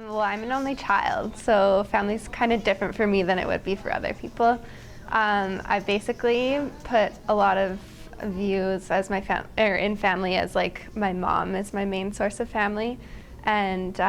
Well, I'm an only child, so family's kind of different for me than it would be for other people. I basically put a lot of views as in family as like my mom is my main source of family, and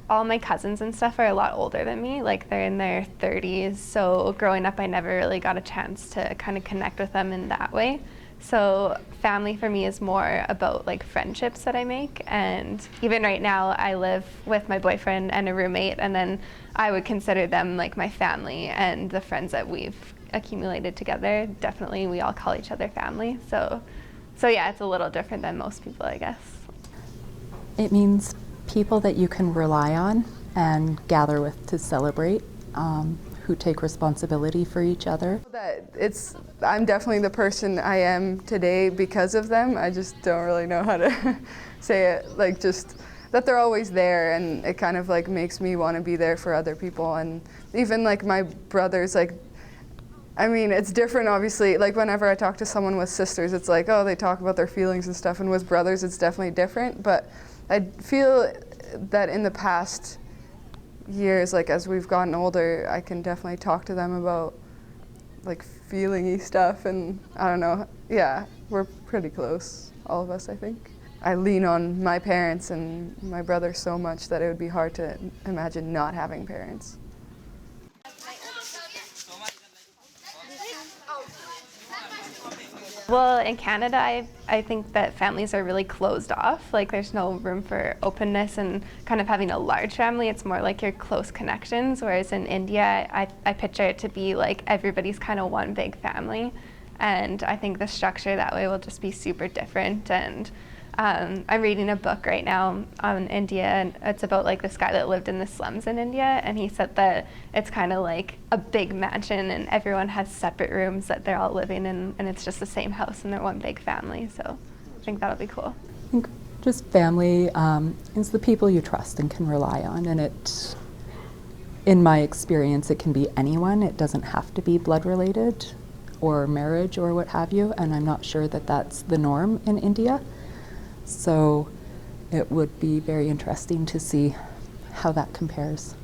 all my cousins and stuff are a lot older than me. Like they're in their 30s, so growing up I never really got a chance to kind of connect with them in that way. So family for me is more about like friendships that I make, and even right now I live with my boyfriend and a roommate, and then I would consider them like my family, and the friends that we've accumulated together, definitely we all call each other family. So yeah, it's a little different than most people, I guess. It means people that you can rely on and gather with to celebrate, who take responsibility for each other. I'm definitely the person I am today because of them. I just don't really know how to say it, like just that they're always there, and it kind of like makes me want to be there for other people. And even like my brothers, like, I mean, it's different obviously. Like whenever I talk to someone with sisters, it's like, oh, they talk about their feelings and stuff, and with brothers it's definitely different. But I feel that in the past years, like as we've gotten older, I can definitely talk to them about like feeling-y stuff, and I don't know, yeah, we're pretty close, all of us, I think. I lean on my parents and my brother so much that it would be hard to imagine not having parents. Well, in Canada, I think that families are really closed off. Like there's no room for openness and kind of having a large family. It's more like your close connections, whereas in India, I picture it to be like everybody's kind of one big family. And I think the structure that way will just be super different. And I'm reading a book right now on India, and it's about like this guy that lived in the slums in India, and he said that it's kind of like a big mansion and everyone has separate rooms that they're all living in, and it's just the same house and they're one big family. So I think that'll be cool. I think just family is the people you trust and can rely on, and in my experience, it can be anyone. It doesn't have to be blood related or marriage or what have you, and I'm not sure that that's the norm in India. So it would be very interesting to see how that compares.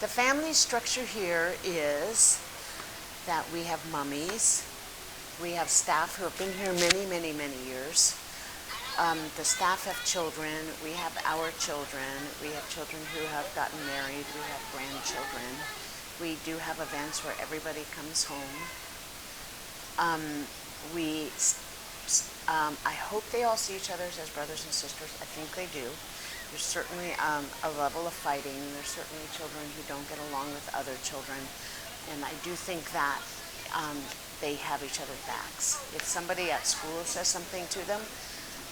The family structure here is that we have mummies, we have staff who have been here many, many, many years. The staff have children, we have our children, we have children who have gotten married, we have grandchildren. We do have events where everybody comes home. I hope they all see each other as brothers and sisters. I think they do. There's certainly a level of fighting. There's certainly children who don't get along with other children. And I do think that they have each other's backs. If somebody at school says something to them,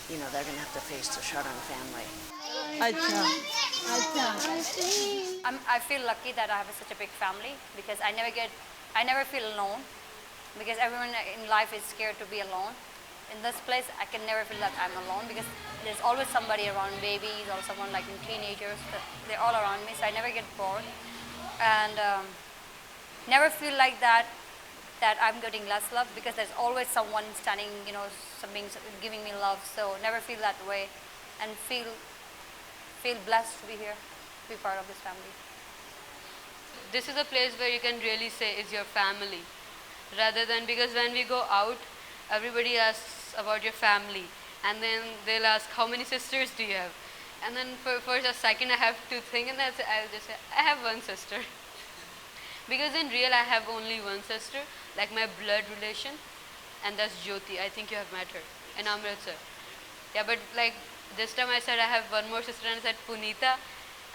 you know, they're going to have to face the Sri Ram family. I feel lucky that I have such a big family because I never feel alone, because everyone in life is scared to be alone. In this place, I can never feel that I'm alone because there's always somebody around, babies or someone like in teenagers. They're all around me, so I never get bored. And never feel like that I'm getting less love, because there's always someone standing, you know, giving me love. So never feel that way, and feel blessed to be here, to be part of this family. This is a place where you can really say is your family, rather than, because when we go out, everybody asks about your family, and then they'll ask how many sisters do you have, and then for a second I have to think, and I'll just say I have one sister. Because in real I have only one sister, like my blood relation, and that's Jyoti. I think you have met her in Amritsar. Yeah, but like this time I said I have one more sister, and I said Punita,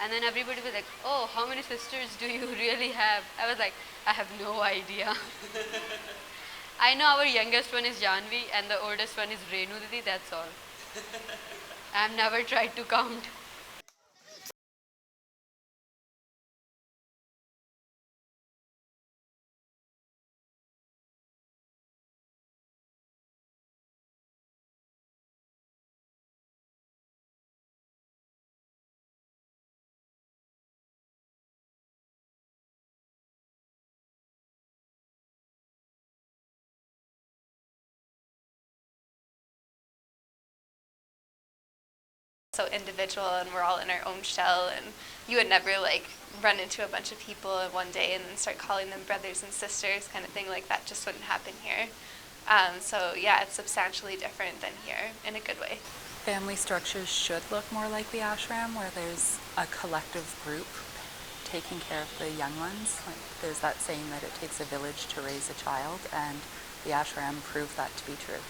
and then everybody was like, oh, how many sisters do you really have? I was like, I have no idea. I know our youngest one is Janvi and the oldest one is Renu Didi, that's all. I've never tried to count. so individual and we're all in our own shell, and you would never like run into a bunch of people in one day and then start calling them brothers and sisters kind of thing. Like that just wouldn't happen here. So yeah, it's substantially different than here in a good way. Family structures should look more like the ashram, where there's a collective group taking care of the young ones. Like there's that saying that it takes a village to raise a child, and the ashram proved that to be true.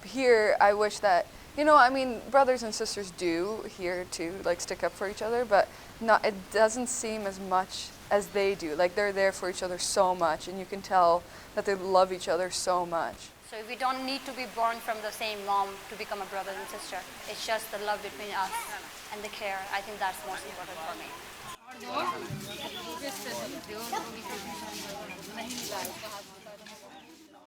Here, I wish that, you know, I mean, brothers and sisters do here too, like stick up for each other, but not, it doesn't seem as much as they do. Like they're there for each other so much, and you can tell that they love each other so much. So we don't need to be born from the same mom to become a brother and sister. It's just the love between us and the care. I think that's most important for me.